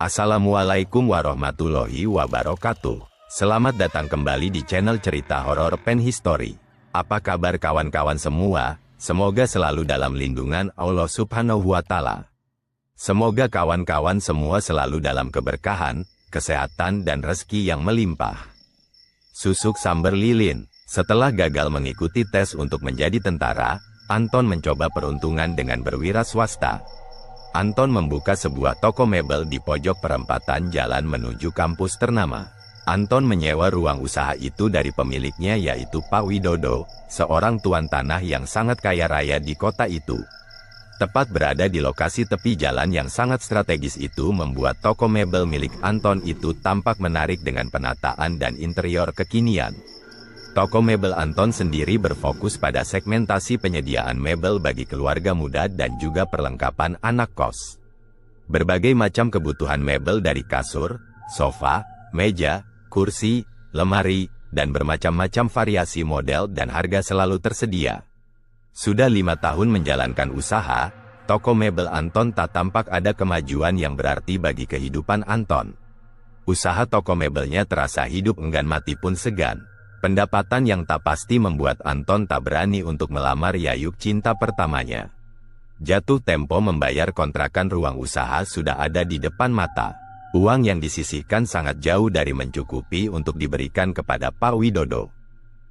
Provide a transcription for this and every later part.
Assalamualaikum warahmatullahi wabarakatuh. Selamat datang kembali di channel cerita horor Pen History. Apa kabar kawan-kawan semua? Semoga selalu dalam lindungan Allah Subhanahu wa Ta'ala. Semoga kawan-kawan semua selalu dalam keberkahan, kesehatan dan rezeki yang melimpah. Susuk samber lilin. Setelah gagal mengikuti tes untuk menjadi tentara, Anton mencoba peruntungan dengan berwira swasta. Anton membuka sebuah toko mebel di pojok perempatan jalan menuju kampus ternama. Anton menyewa ruang usaha itu dari pemiliknya yaitu Pak Widodo, seorang tuan tanah yang sangat kaya raya di kota itu. Tepat berada di lokasi tepi jalan yang sangat strategis itu membuat toko mebel milik Anton itu tampak menarik dengan penataan dan interior kekinian. Toko mebel Anton sendiri berfokus pada segmentasi penyediaan mebel bagi keluarga muda dan juga perlengkapan anak kos. Berbagai macam kebutuhan mebel dari kasur, sofa, meja, kursi, lemari, dan bermacam-macam variasi model dan harga selalu tersedia. Sudah 5 tahun menjalankan usaha, toko mebel Anton tak tampak ada kemajuan yang berarti bagi kehidupan Anton. Usaha toko mebelnya terasa hidup enggan mati pun segan. Pendapatan yang tak pasti membuat Anton tak berani untuk melamar Yayuk cinta pertamanya. Jatuh tempo membayar kontrakan ruang usaha sudah ada di depan mata. Uang yang disisihkan sangat jauh dari mencukupi untuk diberikan kepada Pak Widodo.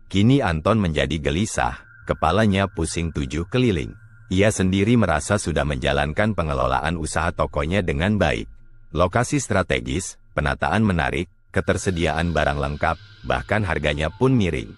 Kini Anton menjadi gelisah, kepalanya pusing 7 keliling. Ia sendiri merasa sudah menjalankan pengelolaan usaha tokonya dengan baik. Lokasi strategis, penataan menarik, ketersediaan barang lengkap, bahkan harganya pun miring.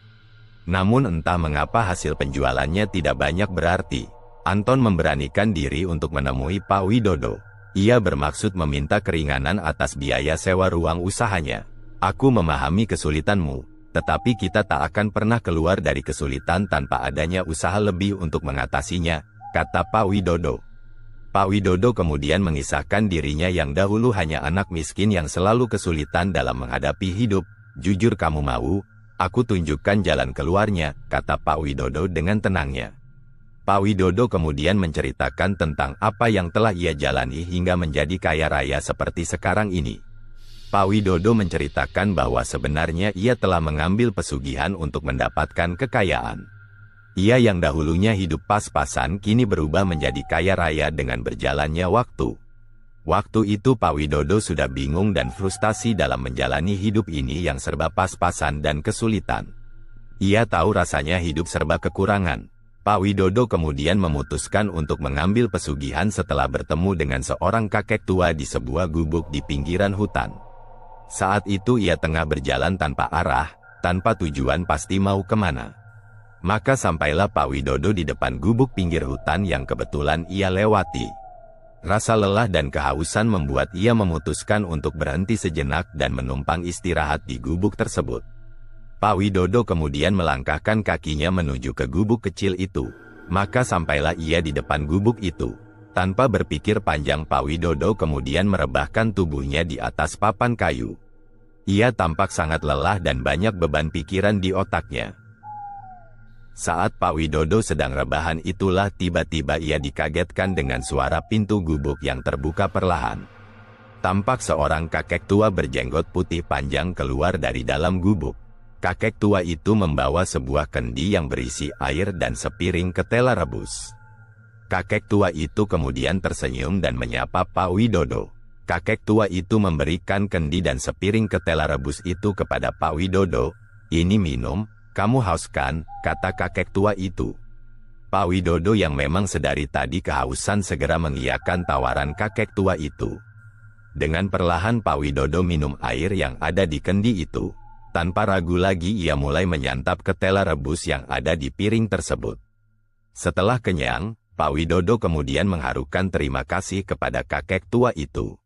Namun entah mengapa hasil penjualannya tidak banyak berarti. Anton memberanikan diri untuk menemui Pak Widodo. Ia bermaksud meminta keringanan atas biaya sewa ruang usahanya. Aku memahami kesulitanmu, tetapi kita tak akan pernah keluar dari kesulitan tanpa adanya usaha lebih untuk mengatasinya, kata Pak Widodo. Pak Widodo kemudian mengisahkan dirinya yang dahulu hanya anak miskin yang selalu kesulitan dalam menghadapi hidup. Jujur kamu mau, aku tunjukkan jalan keluarnya, kata Pak Widodo dengan tenangnya. Pak Widodo kemudian menceritakan tentang apa yang telah ia jalani hingga menjadi kaya raya seperti sekarang ini. Pak Widodo menceritakan bahwa sebenarnya ia telah mengambil pesugihan untuk mendapatkan kekayaan. Ia yang dahulunya hidup pas-pasan kini berubah menjadi kaya raya dengan berjalannya waktu. Waktu itu Pak Widodo sudah bingung dan frustasi dalam menjalani hidup ini yang serba pas-pasan dan kesulitan. Ia tahu rasanya hidup serba kekurangan. Pak Widodo kemudian memutuskan untuk mengambil pesugihan setelah bertemu dengan seorang kakek tua di sebuah gubuk di pinggiran hutan. Saat itu ia tengah berjalan tanpa arah, tanpa tujuan pasti mau kemana. Maka sampailah Pak Widodo di depan gubuk pinggir hutan yang kebetulan ia lewati. Rasa lelah dan kehausan membuat ia memutuskan untuk berhenti sejenak dan menumpang istirahat di gubuk tersebut. Pak Widodo kemudian melangkahkan kakinya menuju ke gubuk kecil itu. Maka sampailah ia di depan gubuk itu. Tanpa berpikir panjang Pak Widodo kemudian merebahkan tubuhnya di atas papan kayu. Ia tampak sangat lelah dan banyak beban pikiran di otaknya. Saat Pak Widodo sedang rebahan itulah tiba-tiba ia dikagetkan dengan suara pintu gubuk yang terbuka perlahan. Tampak seorang kakek tua berjenggot putih panjang keluar dari dalam gubuk. Kakek tua itu membawa sebuah kendi yang berisi air dan sepiring ketela rebus. Kakek tua itu kemudian tersenyum dan menyapa Pak Widodo. Kakek tua itu memberikan kendi dan sepiring ketela rebus itu kepada Pak Widodo. Ini minum. Kamu haus kan, kata kakek tua itu. Pak Widodo yang memang sedari tadi kehausan segera mengiyakan tawaran kakek tua itu. Dengan perlahan Pak Widodo minum air yang ada di kendi itu. Tanpa ragu lagi ia mulai menyantap ketela rebus yang ada di piring tersebut. Setelah kenyang, Pak Widodo kemudian mengharukan terima kasih kepada kakek tua itu.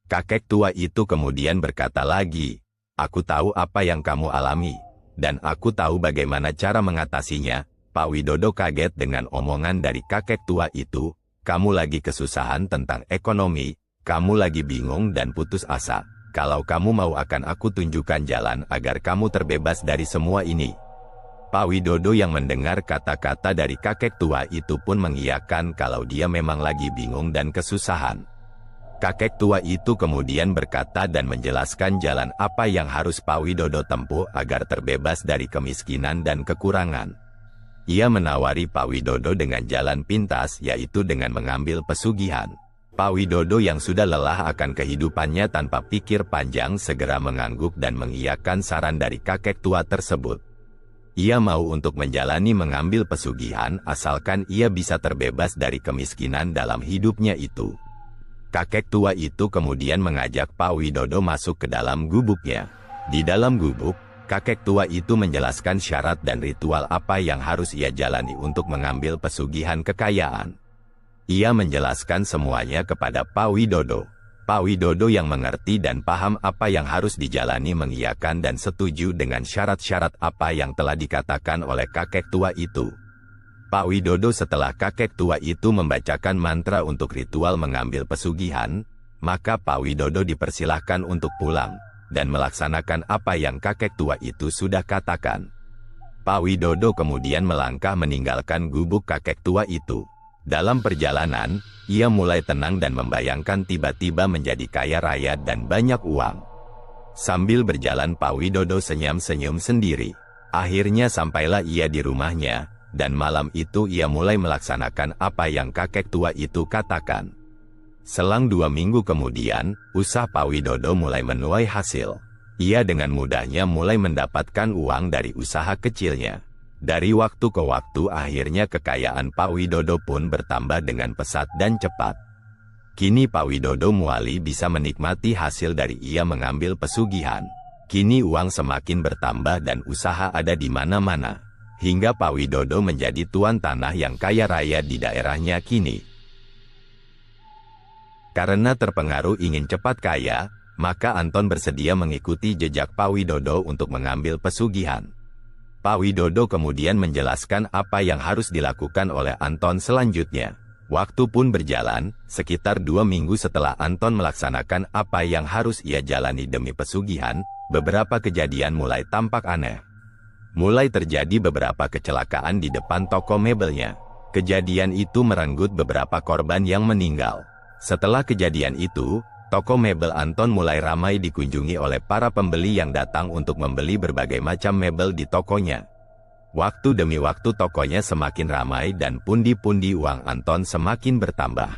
Kakek tua itu kemudian berkata lagi, aku tahu apa yang kamu alami. Dan aku tahu bagaimana cara mengatasinya. Pak Widodo kaget dengan omongan dari kakek tua itu. Kamu lagi kesusahan tentang ekonomi, kamu lagi bingung dan putus asa. Kalau kamu mau akan aku tunjukkan jalan agar kamu terbebas dari semua ini. Pak Widodo yang mendengar kata-kata dari kakek tua itu pun mengiyakan kalau dia memang lagi bingung dan kesusahan. Kakek tua itu kemudian berkata dan menjelaskan jalan apa yang harus Pak Widodo tempuh agar terbebas dari kemiskinan dan kekurangan. Ia menawari Pak Widodo dengan jalan pintas, yaitu dengan mengambil pesugihan. Pak Widodo yang sudah lelah akan kehidupannya tanpa pikir panjang segera mengangguk dan mengiyakan saran dari kakek tua tersebut. Ia mau untuk menjalani mengambil pesugihan asalkan ia bisa terbebas dari kemiskinan dalam hidupnya itu. Kakek tua itu kemudian mengajak Pak Widodo masuk ke dalam gubuknya. Di dalam gubuk, kakek tua itu menjelaskan syarat dan ritual apa yang harus ia jalani untuk mengambil pesugihan kekayaan. Ia menjelaskan semuanya kepada Pak Widodo. Pak Widodo yang mengerti dan paham apa yang harus dijalani mengiyakan dan setuju dengan syarat-syarat apa yang telah dikatakan oleh kakek tua itu. Pak Widodo setelah kakek tua itu membacakan mantra untuk ritual mengambil pesugihan, maka Pak Widodo dipersilahkan untuk pulang dan melaksanakan apa yang kakek tua itu sudah katakan. Pak Widodo kemudian melangkah meninggalkan gubuk kakek tua itu. Dalam perjalanan, ia mulai tenang dan membayangkan tiba-tiba menjadi kaya raya dan banyak uang. Sambil berjalan Pak Widodo senyum-senyum sendiri. Akhirnya sampailah ia di rumahnya, dan malam itu ia mulai melaksanakan apa yang kakek tua itu katakan. Selang 2 minggu kemudian, usaha Pak Widodo mulai menuai hasil. Ia dengan mudahnya mulai mendapatkan uang dari usaha kecilnya. Dari waktu ke waktu akhirnya kekayaan Pak Widodo pun bertambah dengan pesat dan cepat. Kini Pak Widodo Muali bisa menikmati hasil dari ia mengambil pesugihan. Kini uang semakin bertambah dan usaha ada di mana-mana. Hingga Pak Widodo menjadi tuan tanah yang kaya raya di daerahnya kini. Karena terpengaruh ingin cepat kaya, maka Anton bersedia mengikuti jejak Pak Widodo untuk mengambil pesugihan. Pak Widodo kemudian menjelaskan apa yang harus dilakukan oleh Anton selanjutnya. Waktu pun berjalan, sekitar 2 minggu setelah Anton melaksanakan apa yang harus ia jalani demi pesugihan, beberapa kejadian mulai tampak aneh. Mulai terjadi beberapa kecelakaan di depan toko mebelnya. Kejadian itu merenggut beberapa korban yang meninggal. Setelah kejadian itu, toko mebel Anton mulai ramai dikunjungi oleh para pembeli yang datang untuk membeli berbagai macam mebel di tokonya. Waktu demi waktu tokonya semakin ramai dan pundi-pundi uang Anton semakin bertambah.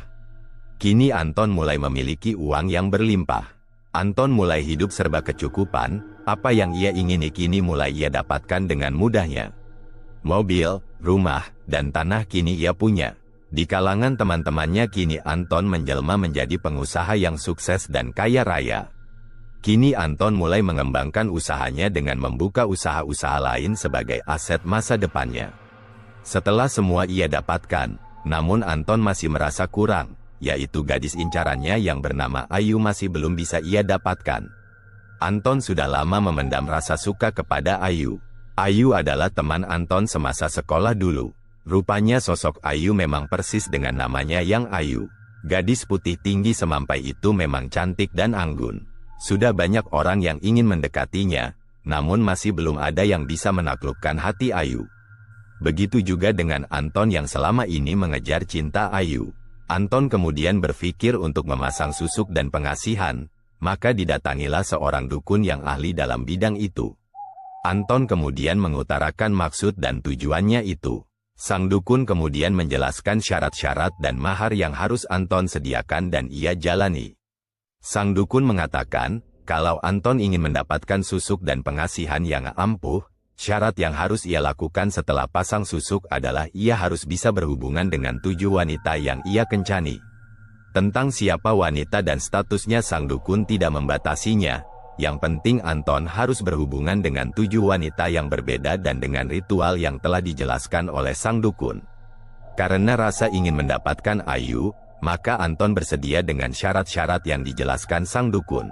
Kini Anton mulai memiliki uang yang berlimpah. Anton mulai hidup serba kecukupan, apa yang ia ingini kini mulai ia dapatkan dengan mudahnya. Mobil, rumah, dan tanah kini ia punya. Di kalangan teman-temannya kini Anton menjelma menjadi pengusaha yang sukses dan kaya raya. Kini Anton mulai mengembangkan usahanya dengan membuka usaha-usaha lain sebagai aset masa depannya. Setelah semua ia dapatkan, namun Anton masih merasa kurang, yaitu gadis incarannya yang bernama Ayu masih belum bisa ia dapatkan. Anton sudah lama memendam rasa suka kepada Ayu. Ayu adalah teman Anton semasa sekolah dulu. Rupanya sosok Ayu memang persis dengan namanya yang Ayu. Gadis putih tinggi semampai itu memang cantik dan anggun. Sudah banyak orang yang ingin mendekatinya, namun masih belum ada yang bisa menaklukkan hati Ayu. Begitu juga dengan Anton yang selama ini mengejar cinta Ayu. Anton kemudian berpikir untuk memasang susuk dan pengasihan, maka didatangilah seorang dukun yang ahli dalam bidang itu. Anton kemudian mengutarakan maksud dan tujuannya itu. Sang dukun kemudian menjelaskan syarat-syarat dan mahar yang harus Anton sediakan dan ia jalani. Sang dukun mengatakan, kalau Anton ingin mendapatkan susuk dan pengasihan yang ampuh, syarat yang harus ia lakukan setelah pasang susuk adalah ia harus bisa berhubungan dengan 7 wanita yang ia kencani. Tentang siapa wanita dan statusnya sang dukun tidak membatasinya. Yang penting Anton harus berhubungan dengan 7 wanita yang berbeda dan dengan ritual yang telah dijelaskan oleh sang dukun. Karena rasa ingin mendapatkan Ayu, maka Anton bersedia dengan syarat-syarat yang dijelaskan sang dukun.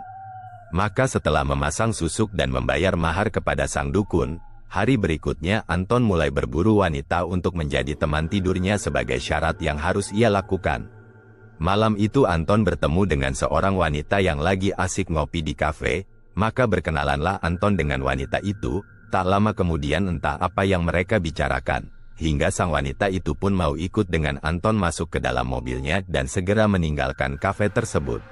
Maka setelah memasang susuk dan membayar mahar kepada sang dukun, hari berikutnya Anton mulai berburu wanita untuk menjadi teman tidurnya sebagai syarat yang harus ia lakukan. Malam itu Anton bertemu dengan seorang wanita yang lagi asik ngopi di kafe. Maka berkenalanlah Anton dengan wanita itu. Tak lama kemudian entah apa yang mereka bicarakan, hingga sang wanita itu pun mau ikut dengan Anton masuk ke dalam mobilnya dan segera meninggalkan kafe tersebut.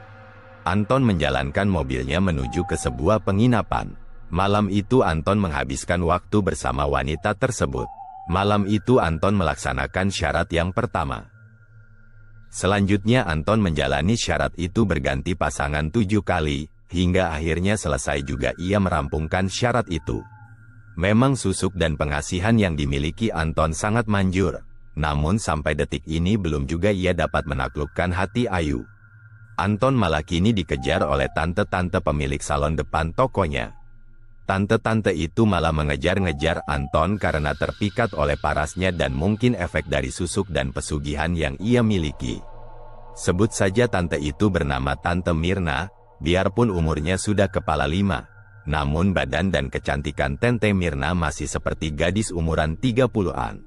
Anton menjalankan mobilnya menuju ke sebuah penginapan. Malam itu Anton menghabiskan waktu bersama wanita tersebut. Malam itu Anton melaksanakan syarat yang pertama. Selanjutnya Anton menjalani syarat itu berganti pasangan 7 kali, hingga akhirnya selesai juga ia merampungkan syarat itu. Memang susuk dan pengasihan yang dimiliki Anton sangat manjur, namun sampai detik ini belum juga ia dapat menaklukkan hati Ayu. Anton malah kini dikejar oleh tante-tante pemilik salon depan tokonya. Tante-tante itu malah mengejar-ngejar Anton karena terpikat oleh parasnya dan mungkin efek dari susuk dan pesugihan yang ia miliki. Sebut saja tante itu bernama Tante Mirna, biarpun umurnya sudah kepala 5. Namun badan dan kecantikan Tante Mirna masih seperti gadis umuran 30-an.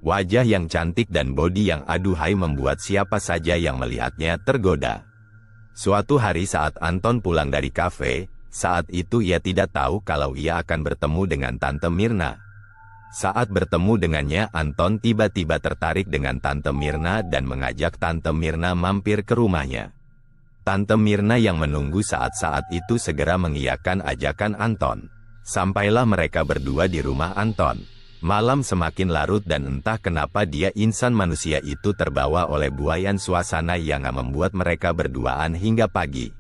Wajah yang cantik dan bodi yang aduhai membuat siapa saja yang melihatnya tergoda. Suatu hari saat Anton pulang dari kafe, saat itu ia tidak tahu kalau ia akan bertemu dengan Tante Mirna. Saat bertemu dengannya, Anton tiba-tiba tertarik dengan Tante Mirna dan mengajak Tante Mirna mampir ke rumahnya. Tante Mirna yang menunggu saat-saat itu segera mengiyakan ajakan Anton. Sampailah mereka berdua di rumah Anton. Malam semakin larut dan entah kenapa dia insan manusia itu terbawa oleh buayan suasana yang membuat mereka berduaan hingga pagi.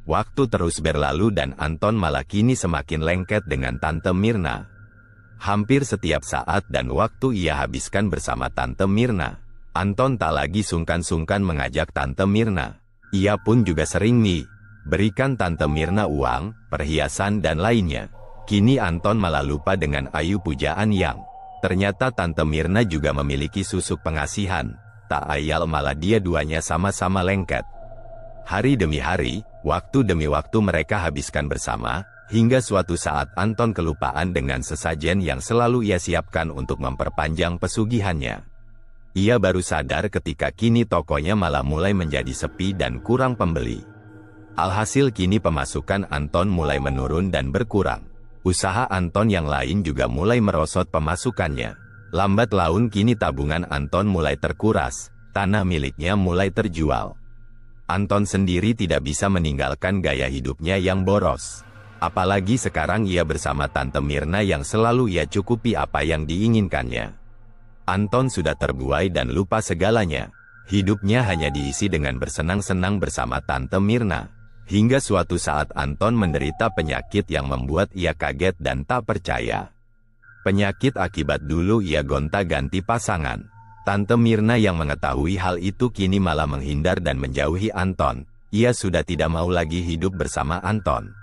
Waktu terus berlalu dan Anton malah kini semakin lengket dengan Tante Mirna. Hampir setiap saat dan waktu ia habiskan bersama Tante Mirna. Anton tak lagi sungkan-sungkan mengajak Tante Mirna. Ia pun juga sering berikan Tante Mirna uang, perhiasan dan lainnya. Kini Anton malah lupa dengan Ayu pujaan yang ternyata Tante Mirna juga memiliki susuk pengasihan. Tak ayal malah dia duanya sama-sama lengket. Hari demi hari, waktu demi waktu mereka habiskan bersama, hingga suatu saat Anton kelupaan dengan sesajen yang selalu ia siapkan untuk memperpanjang pesugihannya. Ia baru sadar ketika kini tokonya malah mulai menjadi sepi dan kurang pembeli. Alhasil kini pemasukan Anton mulai menurun dan berkurang. Usaha Anton yang lain juga mulai merosot pemasukannya. Lambat laun kini tabungan Anton mulai terkuras, tanah miliknya mulai terjual. Anton sendiri tidak bisa meninggalkan gaya hidupnya yang boros. Apalagi sekarang ia bersama Tante Mirna yang selalu ia cukupi apa yang diinginkannya. Anton sudah terbuai dan lupa segalanya. Hidupnya hanya diisi dengan bersenang-senang bersama Tante Mirna. Hingga suatu saat Anton menderita penyakit yang membuat ia kaget dan tak percaya. Penyakit akibat dulu ia gonta-ganti pasangan. Tante Mirna yang mengetahui hal itu kini malah menghindar dan menjauhi Anton. Ia sudah tidak mau lagi hidup bersama Anton.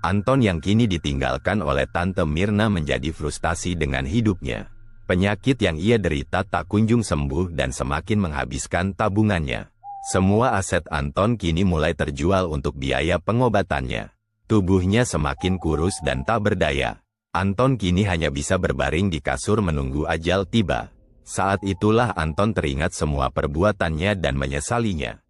Anton yang kini ditinggalkan oleh Tante Mirna menjadi frustasi dengan hidupnya. Penyakit yang ia derita tak kunjung sembuh dan semakin menghabiskan tabungannya. Semua aset Anton kini mulai terjual untuk biaya pengobatannya. Tubuhnya semakin kurus dan tak berdaya. Anton kini hanya bisa berbaring di kasur menunggu ajal tiba. Saat itulah Anton teringat semua perbuatannya dan menyesalinya.